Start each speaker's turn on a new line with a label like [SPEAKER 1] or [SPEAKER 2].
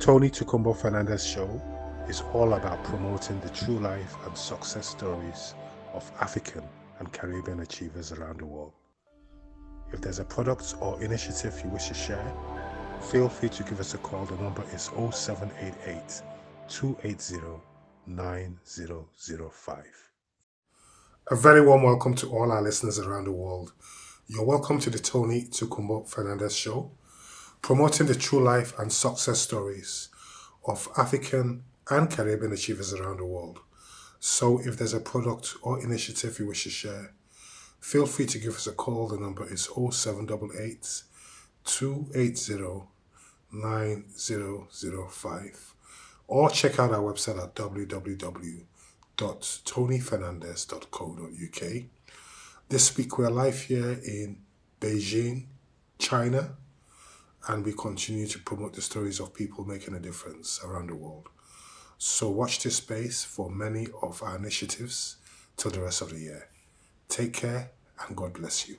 [SPEAKER 1] Tony Tukumbo Fernandez Show is all about promoting the true life and success stories of African and Caribbean achievers around the world. If there's a product or initiative you wish to share, feel free to give us a call. The number is 0788 280 9005. A very warm welcome to all our listeners around the world. You're welcome to the Tony Tukumbo Fernandez Show, promoting the true life and success stories of African and Caribbean achievers around the world. So if there's a product or initiative you wish to share, feel free to give us a call. The number is 0788 280 9005, or check out our website at www.tonyfernandez.co.uk. This week we're live here in Beijing, China, and we continue to promote the stories of people making a difference around the world. So watch this space for many of our initiatives till the rest of the year. Take care and God bless you.